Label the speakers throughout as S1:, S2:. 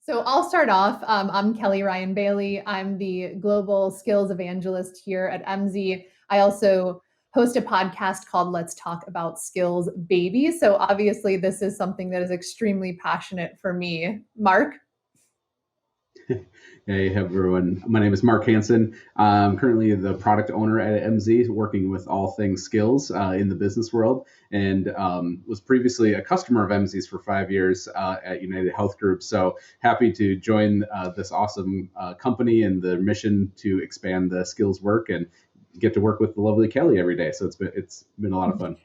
S1: So I'll start off. I'm Kelly Ryan Bailey. I'm the global skills evangelist here at EMSI. I also host a podcast called Let's Talk About Skills Baby. So obviously, this is something that is extremely passionate for me. Mark?
S2: Hey everyone, my name is Mark Hanson. I'm currently the product owner at MZ, working with all things skills in the business world, and was previously a customer of MZ's for 5 years at United Health Group. So happy to join this awesome company and the mission to expand the skills work and get to work with the lovely Kelly every day. So it's been a lot of fun.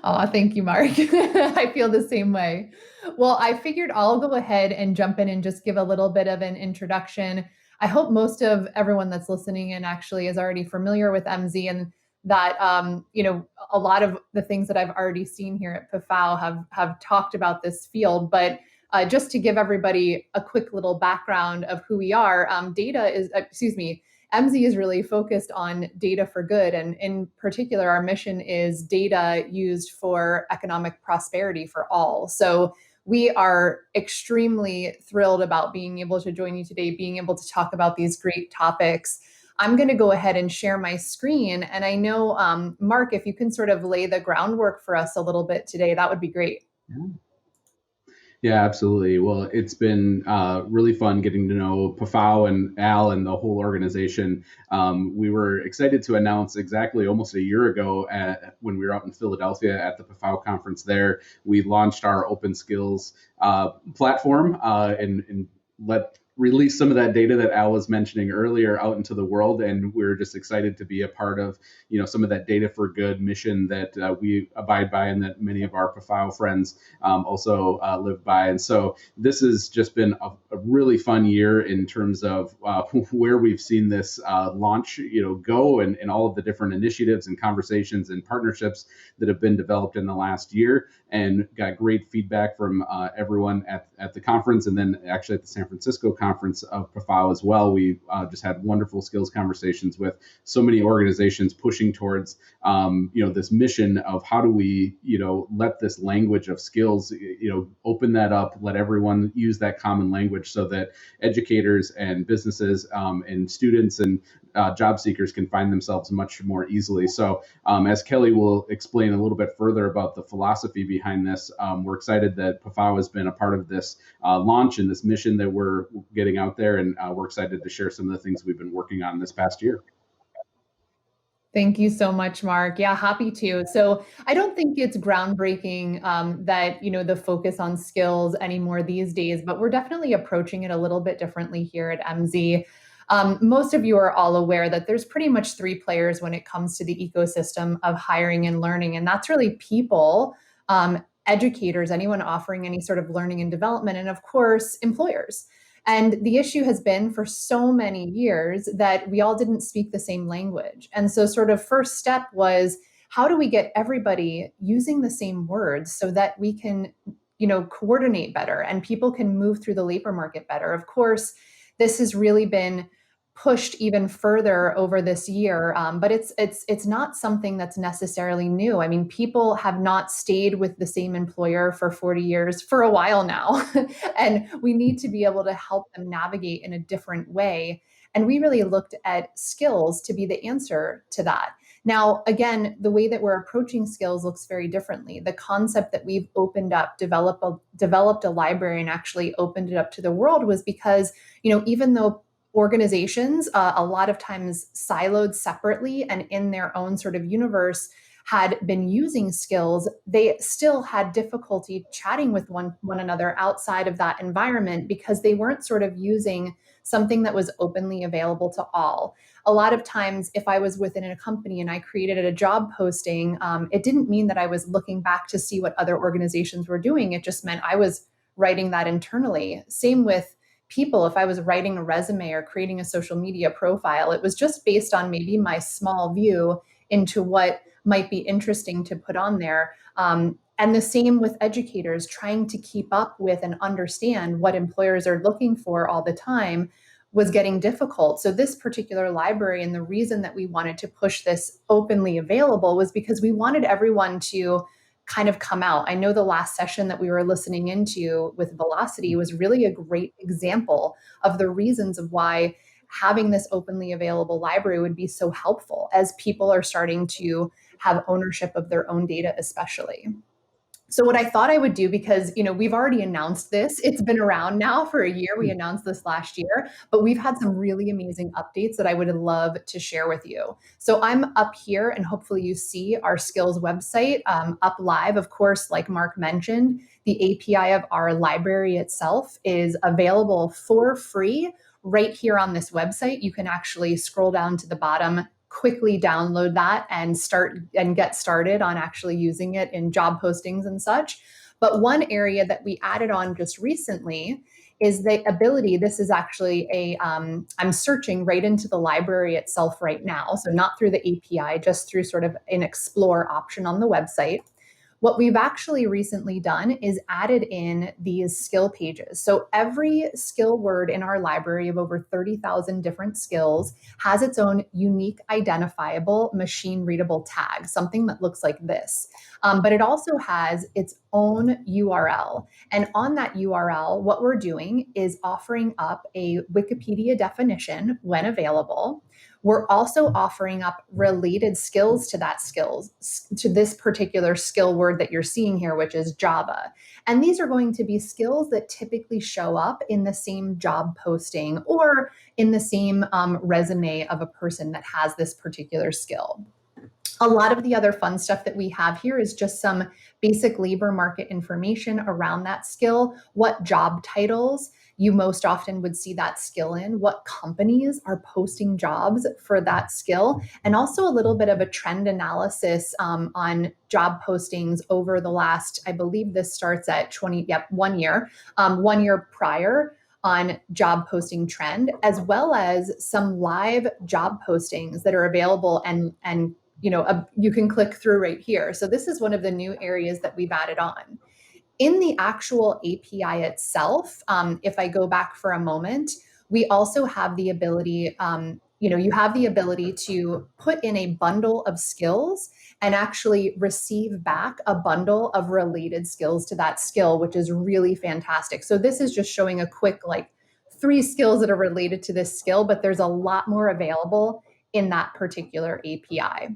S1: Oh, thank you, Mark. I feel the same way. Well, I figured I'll go ahead and jump in and just give a little bit of an introduction. I hope most of everyone that's listening in actually is already familiar with MZ and that a lot of the things that I've already seen here at PAFOW have talked about this field. But just to give everybody a quick little background of who we are, MZ is really focused on data for good. And in particular, our mission is data used for economic prosperity for all. So we are extremely thrilled about being able to join you today, being able to talk about these great topics. I'm going to go ahead and share my screen. And I know, Mark, if you can sort of lay the groundwork for us a little bit today, that would be great.
S2: Yeah, absolutely. Well, it's been really fun getting to know PAFOW and Al and the whole organization. We were excited to announce exactly almost a year ago when we were out in Philadelphia at the PAFOW conference there, we launched our open skills platform and let release some of that data that Al was mentioning earlier out into the world. And we're just excited to be a part of, some of that data for good mission that we abide by and that many of our PAFOW friends also live by. And so this has just been a really fun year in terms of where we've seen this launch, go and all of the different initiatives and conversations and partnerships that have been developed in the last year, and got great feedback from everyone at the conference, and then actually at the San Francisco conference of PAFOW as well. We just had wonderful skills conversations with so many organizations pushing towards this mission of how do we let this language of skills open that up, let everyone use that common language so that educators and businesses and students and job seekers can find themselves much more easily. So as Kelly will explain a little bit further about the philosophy behind this, we're excited that PAFOW has been a part of this launch and this mission that we're getting out there, and we're excited to share some of the things we've been working on this past year.
S1: Thank you so much, Mark. Yeah, happy to. So I don't think it's groundbreaking that, the focus on skills anymore these days, but we're definitely approaching it a little bit differently here at MZ. Most of you are all aware that there's pretty much three players when it comes to the ecosystem of hiring and learning, and that's really people, educators, anyone offering any sort of learning and development, and of course, employers. And the issue has been for so many years that we all didn't speak the same language. And so, sort of, first step was how do we get everybody using the same words so that we can, coordinate better and people can move through the labor market better? Of course, this has really been pushed even further over this year, but it's not something that's necessarily new. I mean, people have not stayed with the same employer for 40 years for a while now, and we need to be able to help them navigate in a different way. And we really looked at skills to be the answer to that. Now, again, the way that we're approaching skills looks very differently. The concept that we've opened up, developed a library and actually opened it up to the world was because, even though organizations, a lot of times siloed separately and in their own sort of universe, had been using skills, they still had difficulty chatting with one another outside of that environment because they weren't sort of using something that was openly available to all. A lot of times, if I was within a company and I created a job posting, it didn't mean that I was looking back to see what other organizations were doing. It just meant I was writing that internally. Same with people. If I was writing a resume or creating a social media profile, it was just based on maybe my small view into what might be interesting to put on there. And the same with educators, trying to keep up with and understand what employers are looking for all the time was getting difficult. So this particular library, and the reason that we wanted to push this openly available, was because we wanted everyone to kind of come out. I know the last session that we were listening into with Velocity was really a great example of the reasons of why having this openly available library would be so helpful as people are starting to have ownership of their own data, especially. So what I thought I would do, because we've already announced this, it's been around now for a year. We announced this last year, but we've had some really amazing updates that I would love to share with you. So I'm up here, and hopefully you see our skills website up live. Of course, like Mark mentioned, the API of our library itself is available for free right here on this website. You can actually scroll down to the bottom, quickly download that and start and get started on actually using it in job postings and such. But one area that we added on just recently is the ability. This is actually I'm searching right into the library itself right now. So not through the API, just through sort of an explore option on the website. What we've actually recently done is added in these skill pages. So every skill word in our library of over 30,000 different skills has its own unique identifiable machine readable tag, something that looks like this. But it also has its own URL. And on that URL, what we're doing is offering up a Wikipedia definition when available. We're also offering up related skills to that skills, to this particular skill word that you're seeing here, which is Java. And these are going to be skills that typically show up in the same job posting or in the same resume of a person that has this particular skill. A lot of the other fun stuff that we have here is just some basic labor market information around that skill, what job titles you most often would see that skill in, what companies are posting jobs for that skill, and also a little bit of a trend analysis on job postings over the last, I believe this starts at 1 year prior on job posting trend, as well as some live job postings that are available and you can click through right here. So this is one of the new areas that we've added on. In the actual API itself, if I go back for a moment, we also have the ability, you have the ability to put in a bundle of skills and actually receive back a bundle of related skills to that skill, which is really fantastic. So this is just showing a quick, 3 skills that are related to this skill, but there's a lot more available in that particular API.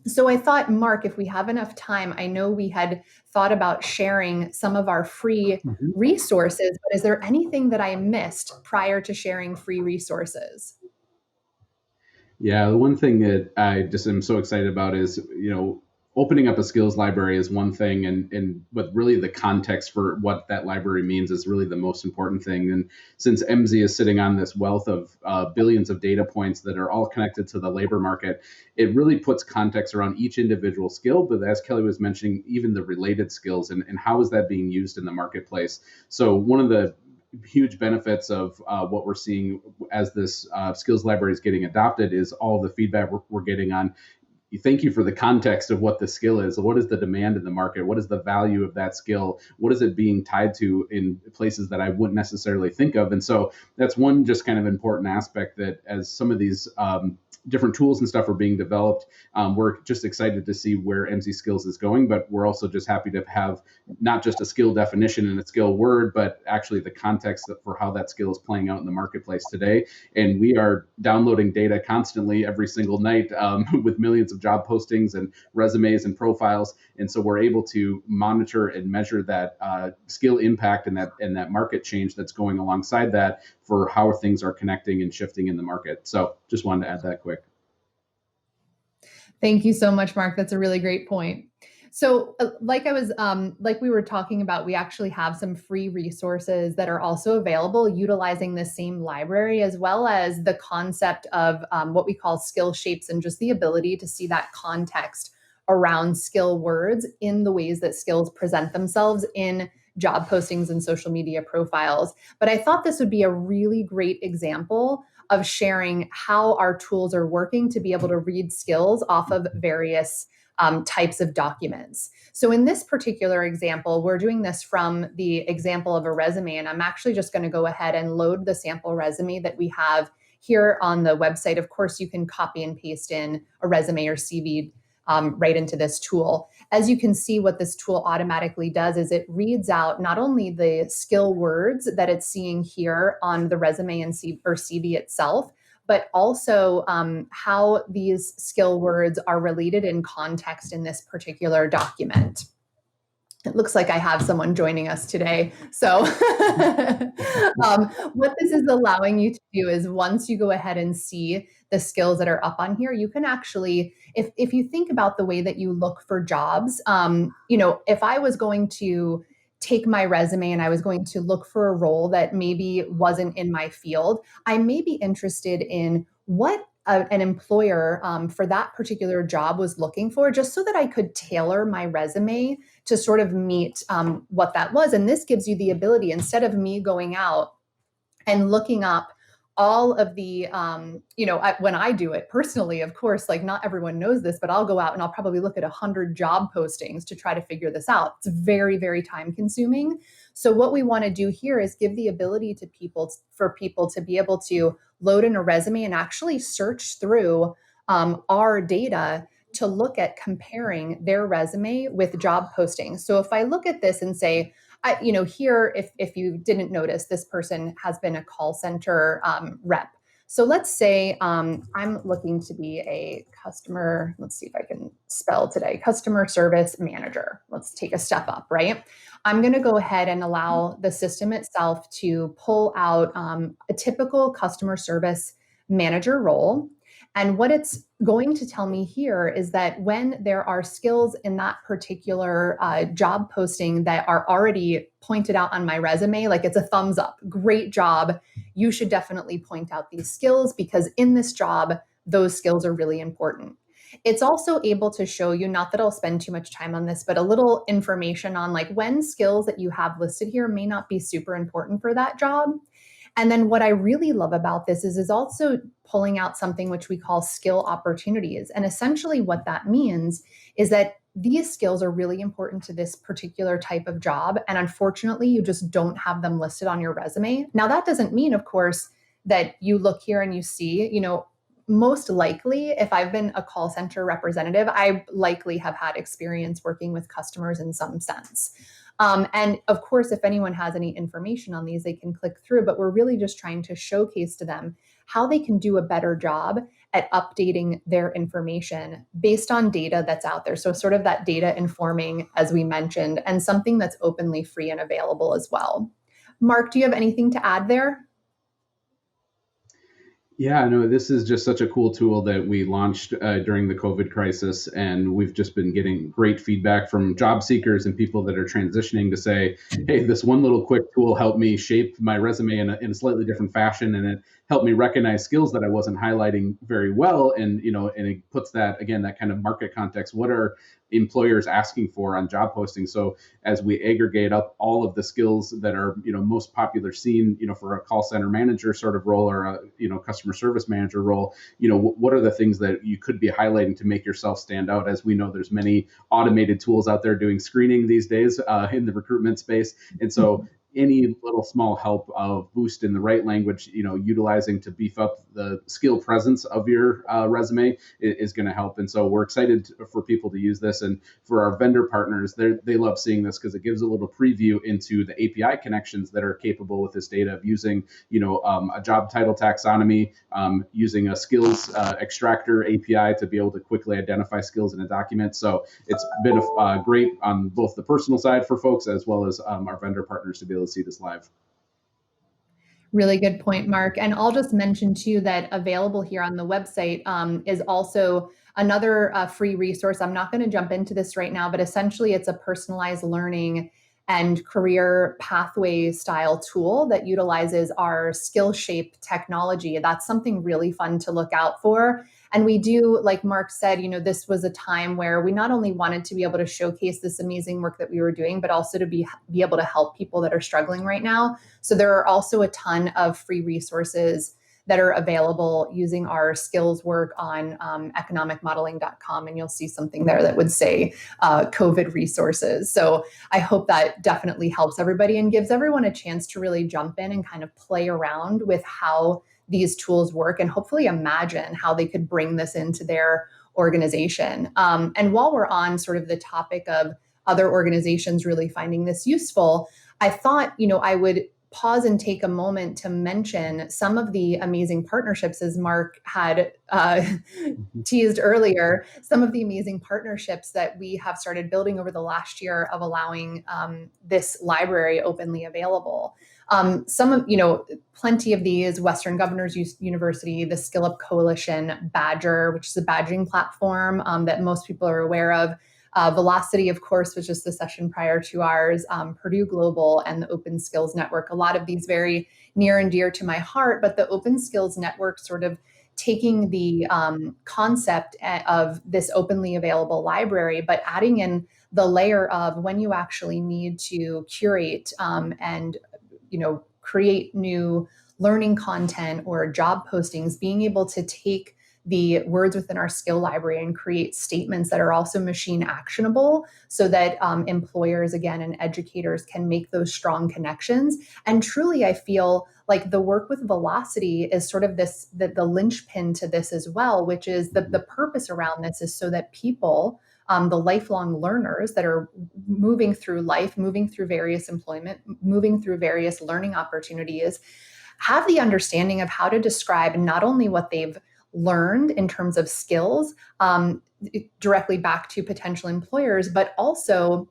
S1: So I thought, Mark, if we have enough time, I know we had thought about sharing some of our free resources, but is there anything that I missed prior to sharing free resources?
S2: Yeah, the one thing that I just am so excited about is, opening up a skills library is one thing, but really the context for what that library means is really the most important thing. And since EMSI is sitting on this wealth of billions of data points that are all connected to the labor market, it really puts context around each individual skill. But as Kelly was mentioning, even the related skills and how is that being used in the marketplace. So one of the huge benefits of what we're seeing as this skills library is getting adopted is all the feedback we're getting on. Thank you for the context of what the skill is. What is the demand in the market? What is the value of that skill? What is it being tied to in places that I wouldn't necessarily think of? And so that's one just kind of important aspect that as some of these different tools and stuff are being developed, we're just excited to see where EMSI Skills is going, but we're also just happy to have not just a skill definition and a skill word, but actually the context for how that skill is playing out in the marketplace today. And we are downloading data constantly every single night with millions of job postings and resumes and profiles. And so we're able to monitor and measure that skill impact and that market change that's going alongside that for how things are connecting and shifting in the market. So just wanted to add that quick.
S1: Thank you so much, Mark. That's a really great point. So like we were talking about, we actually have some free resources that are also available utilizing the same library, as well as the concept of what we call skill shapes and just the ability to see that context around skill words in the ways that skills present themselves in job postings and social media profiles. But I thought this would be a really great example of sharing how our tools are working to be able to read skills off of various types of documents. So in this particular example, we're doing this from the example of a resume, and I'm actually just going to go ahead and load the sample resume that we have here on the website. Of course, you can copy and paste in a resume or CV right into this tool. as you can see, what this tool automatically does is it reads out not only the skill words that it's seeing here on the resume and CV itself, but also how these skill words are related in context in this particular document. It looks like I have someone joining us today. So what this is allowing you to do is once you go ahead and see the skills that are up on here, you can actually, if you think about the way that you look for jobs, if I was going to take my resume and I was going to look for a role that maybe wasn't in my field, I may be interested in what an employer for that particular job was looking for, just so that I could tailor my resume to sort of meet what that was. And this gives you the ability, instead of me going out and looking up all of the, when I do it personally, of course, like not everyone knows this, but I'll go out and I'll probably look at 100 job postings to try to figure this out. It's very, very time consuming. So what we want to do here is give the ability to for people to be able to load in a resume and actually search through our data to look at comparing their resume with job postings. So if I look at this and say, here, if you didn't notice, this person has been a call center rep. So let's say I'm looking to be a let's see if I can spell today, customer service manager. Let's take a step up, right? I'm going to go ahead and allow the system itself to pull out a typical customer service manager role. And what it's going to tell me here is that when there are skills in that particular job posting that are already pointed out on my resume, like it's a thumbs up, great job, you should definitely point out these skills because in this job, those skills are really important. It's also able to show you, not that I'll spend too much time on this, but a little information on like when skills that you have listed here may not be super important for that job. And then what I really love about this is also pulling out something which we call skill opportunities. And essentially what that means is that these skills are really important to this particular type of job. And unfortunately, you just don't have them listed on your resume. Now, that doesn't mean, of course, that you look here and you see, most likely, if I've been a call center representative, I likely have had experience working with customers in some sense. And of course, if anyone has any information on these, they can click through, but we're really just trying to showcase to them how they can do a better job at updating their information based on data that's out there. So sort of that data informing, as we mentioned, and something that's openly free and available as well. Mark, do you have anything to add there?
S2: Yeah, no, this is just such a cool tool that we launched during the COVID crisis. And we've just been getting great feedback from job seekers and people that are transitioning to say, hey, this one little quick tool helped me shape my resume in a slightly different fashion. And it helped me recognize skills that I wasn't highlighting very well. And, and it puts that, again, that kind of market context. What are employers asking for on job postings? So as we aggregate up all of the skills that are, most popular seen, for a call center manager sort of role or a, customer service manager role, what are the things that you could be highlighting to make yourself stand out? As we know, there's many automated tools out there doing screening these days in the recruitment space. And so any little small help of boost in the right language, utilizing to beef up the skill presence of your resume is going to help. And so we're excited for people to use this. And for our vendor partners, they love seeing this because it gives a little preview into the API connections that are capable with this data of using, a job title taxonomy, using a skills extractor API to be able to quickly identify skills in a document. So it's been great on both the personal side for folks as well as our vendor partners to be able to see this live.
S1: Really good point, Mark. And I'll just mention too that available here on the website is also another free resource. I'm not going to jump into this right now, but essentially it's a personalized learning and career pathway style tool that utilizes our skill shape technology. That's something really fun to look out for. And we do, like Mark said, this was a time where we not only wanted to be able to showcase this amazing work that we were doing, but also to be able to help people that are struggling right now. So there are also a ton of free resources that are available using our skills work on economicmodeling.com. And you'll see something there that would say COVID resources. So I hope that definitely helps everybody and gives everyone a chance to really jump in and kind of play around with how these tools work and hopefully imagine how they could bring this into their organization. And while we're on sort of the topic of other organizations really finding this useful, I thought, I would pause and take a moment to mention some of the amazing partnerships, as Mark had
S2: Mhm.
S1: teased earlier, some of the amazing partnerships that we have started building over the last year of allowing this library openly available. Some of, plenty of these: Western Governors University, the Skill Up Coalition, Badger, which is a badging platform that most people are aware of. Velocity, of course, was just the session prior to ours, Purdue Global, and the Open Skills Network. A lot of these very near and dear to my heart, but the Open Skills Network sort of taking the concept of this openly available library, but adding in the layer of when you actually need to curate and create new learning content or job postings, being able to take the words within our skill library and create statements that are also machine actionable, so that employers, again, and educators can make those strong connections. And truly, I feel like the work with Velocity is sort of the linchpin to this as well, which is the purpose around this is so that people, the lifelong learners that are moving through life, moving through various employment, moving through various learning opportunities, have the understanding of how to describe not only what they've learned in terms of skills directly back to potential employers, but also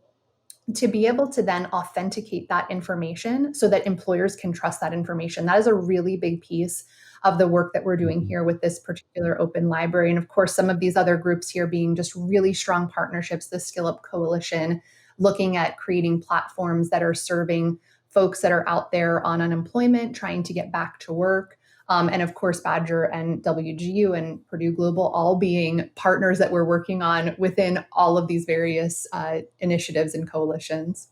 S1: to be able to then authenticate that information so that employers can trust that information. That is a really big piece of the work that we're doing
S2: Mhm.
S1: here with this particular open library. And of course, some of these other groups here being just really strong partnerships, the Skill Up Coalition, looking at creating platforms that are serving folks that are out there on unemployment, trying to get back to work. And of course, Badger and WGU and Purdue Global all being partners that we're working on within all of these various initiatives and coalitions.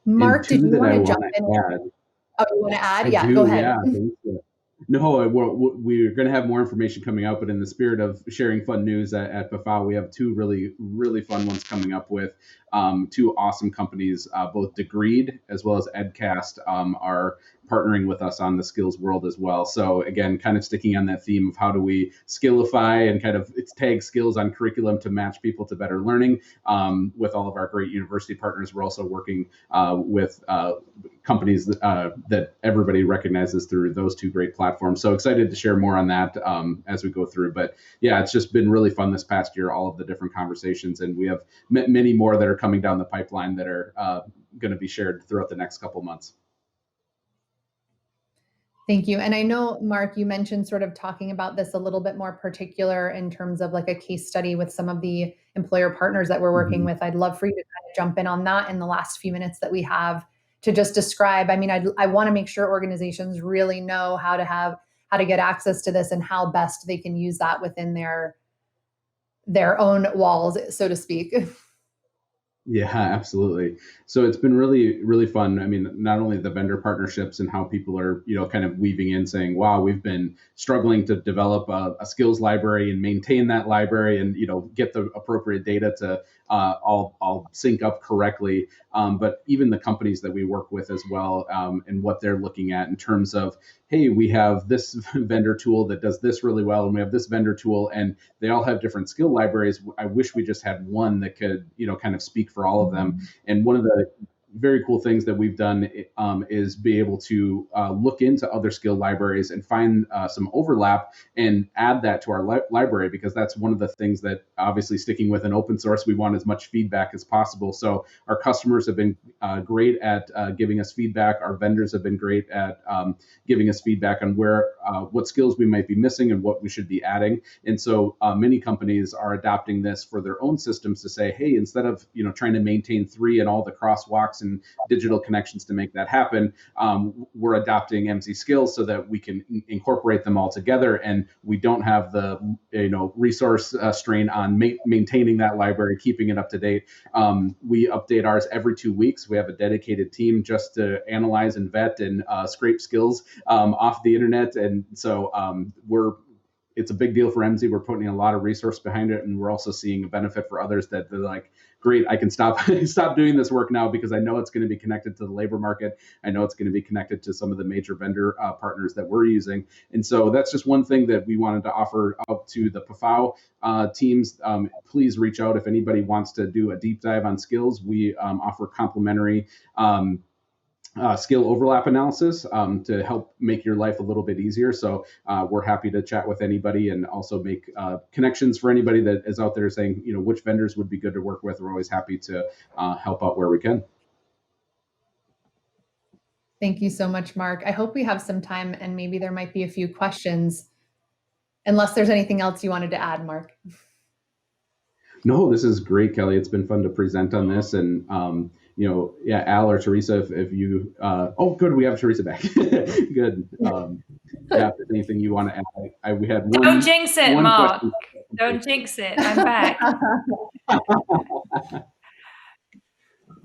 S2: And
S1: Mark, did
S2: two
S1: you
S2: that
S1: want
S2: I
S1: to
S2: want
S1: jump
S2: to
S1: in?
S2: add.
S1: Oh, you want to add?
S2: I
S1: Yeah, go
S2: do,
S1: ahead.
S2: yeah. Thank you. No, we're going to have more information coming out, but in the spirit of sharing fun news at PAFOW, we have two really, really fun ones coming up with two awesome companies, both Degreed as well as EdCast are partnering with us on the skills world as well. So again, kind of sticking on that theme of how do we skillify and kind of it's tag skills on curriculum to match people to better learning. With all of our great university partners, we're also working with companies that everybody recognizes through those two great platforms. So excited to share more on that as we go through. But yeah, it's just been really fun this past year, all of the different conversations. And we have many more that are coming down the pipeline that are going to be shared throughout the next couple months.
S1: Thank you. And I know, Mark, you mentioned sort of talking about this a little bit more particular in terms of like a case study with some of the employer partners that we're working
S2: Mhm.
S1: with. I'd love for you to kind of jump in on that in the last few minutes that we have to just describe. I mean, I want to make sure organizations really know how to get access to this and how best they can use that within their own walls, so to speak.
S2: Yeah, absolutely. So it's been really, really fun. I mean, not only the vendor partnerships and how people are, kind of weaving in saying, wow, we've been struggling to develop a skills library and maintain that library and, get the appropriate data to all sync up correctly. But even the companies that we work with as well and what they're looking at in terms of, hey, we have this vendor tool that does this really well, and we have this vendor tool, and they all have different skill libraries. I wish we just had one that could, kind of speak for all of them. And one of the very cool things that we've done is be able to look into other skill libraries and find some overlap and add that to our library, because that's one of the things that obviously sticking with an open source, we want as much feedback as possible. So our customers have been great at giving us feedback. Our vendors have been great at giving us feedback on what skills we might be missing and what we should be adding. And so many companies are adopting this for their own systems to say, hey, instead of trying to maintain three and all the crosswalks and digital connections to make that happen, we're adopting EMSI skills so that we can incorporate them all together, and we don't have the resource strain on maintaining that library, keeping it up to date. We update ours every 2 weeks. We have a dedicated team just to analyze and vet and scrape skills off the internet, and so it's a big deal for EMSI. We're putting a lot of resource behind it, and we're also seeing a benefit for others that they're like, great, I can stop stop doing this work now because I know it's going to be connected to the labor market. I know it's going to be connected to some of the major vendor partners that we're using. And so that's just one thing that we wanted to offer out to the PAFOW teams. Please reach out if anybody wants to do a deep dive on skills. We offer complimentary skill overlap analysis to help make your life a little bit easier. So we're happy to chat with anybody and also make connections for anybody that is out there saying, which vendors would be good to work with. We're always happy to help out where we can.
S1: Thank you so much, Mark. I hope we have some time and maybe there might be a few questions, unless there's anything else you wanted to add, Mark.
S2: No, this is great, Kelly. It's been fun to present on this. And, yeah, Al or Teresa, if you, oh, good, we have Teresa back. Good. Yeah, if there's anything you want to add. We had one.
S3: Don't jinx it, Mark. Don't jinx it. I'm back.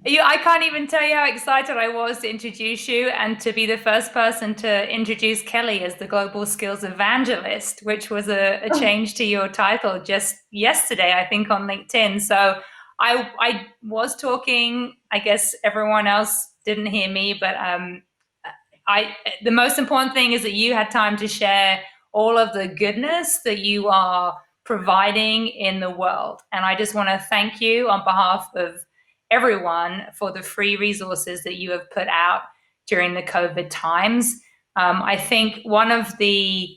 S3: I can't even tell you how excited I was to introduce you and to be the first person to introduce Kelly as the Global Skills Evangelist, which was a change to your title just yesterday, I think, on LinkedIn. So I was talking, I guess everyone else didn't hear me, but the most important thing is that you had time to share all of the goodness that you are providing in the world. And I just want to thank you on behalf of everyone for the free resources that you have put out during the COVID times. I think one of the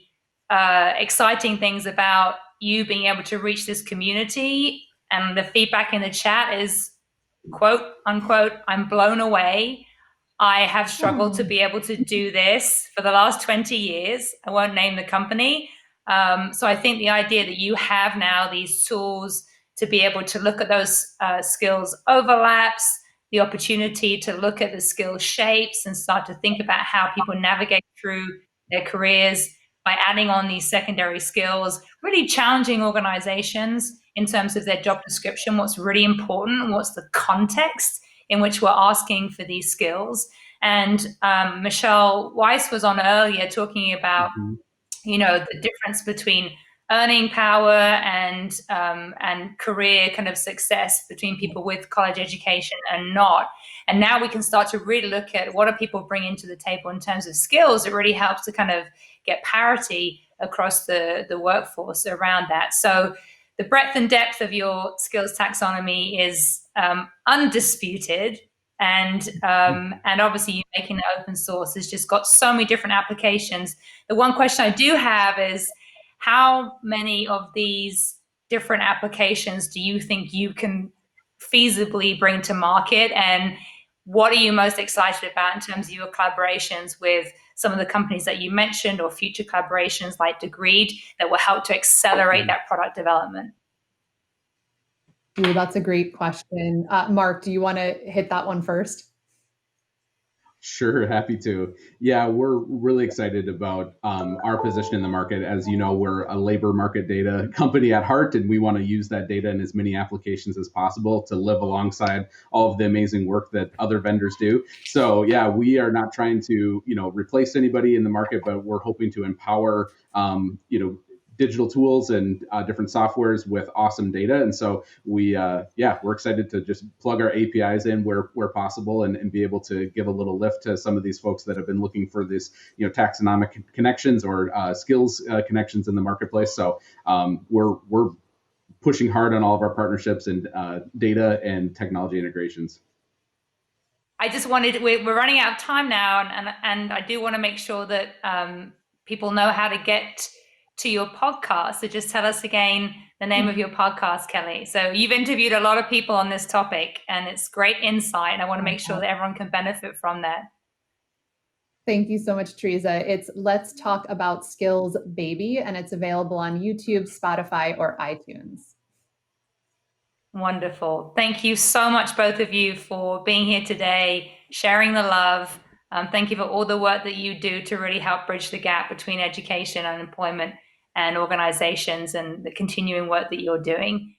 S3: exciting things about you being able to reach this community and the feedback in the chat is, quote unquote, I'm blown away. I have struggled to be able to do this for the last 20 years. I won't name the company. So I think the idea that you have now these tools to be able to look at those skills overlaps, the opportunity to look at the skill shapes and start to think about how people navigate through their careers by adding on these secondary skills, really challenging organizations in terms of their job description, what's really important and what's the context in which we're asking for these skills. And Michelle Weiss was on earlier talking about, the difference between earning power and career kind of success between people with college education and not. And now we can start to really look at what are people bringing to the table in terms of skills. It really helps to kind of get parity across the workforce around that. So the breadth and depth of your skills taxonomy is undisputed. And obviously you making it open source has just got so many different applications. The one question I do have is, how many of these different applications do you think you can feasibly bring to market? And what are you most excited about in terms of your collaborations with some of the companies that you mentioned or future collaborations like Degreed that will help to accelerate that product development?
S1: Ooh, that's a great question. Mark, do you want to hit that one first?
S2: Sure, happy to. Yeah, we're really excited about our position in the market. As you know, we're a labor market data company at heart, and we want to use that data in as many applications as possible to live alongside all of the amazing work that other vendors do. So yeah, we are not trying to, replace anybody in the market, but we're hoping to empower, digital tools and different softwares with awesome data. And so we're excited to just plug our APIs in where possible and be able to give a little lift to some of these folks that have been looking for this, taxonomic connections or skills connections in the marketplace. So we're pushing hard on all of our partnerships and data and technology integrations.
S3: I just we're running out of time now, and I do want to make sure that people know how to get to your podcast. So just tell us again the name of your podcast, Kelly. So you've interviewed a lot of people on this topic and it's great insight. And I want to make sure that everyone can benefit from that.
S1: Thank you so much, Teresa. It's Let's Talk About Skills, Baby, and it's available on YouTube, Spotify, or iTunes.
S3: Wonderful. Thank you so much, both of you, for being here today, sharing the love. Thank you for all the work that you do to really help bridge the gap between education and employment and organizations and the continuing work that you're doing.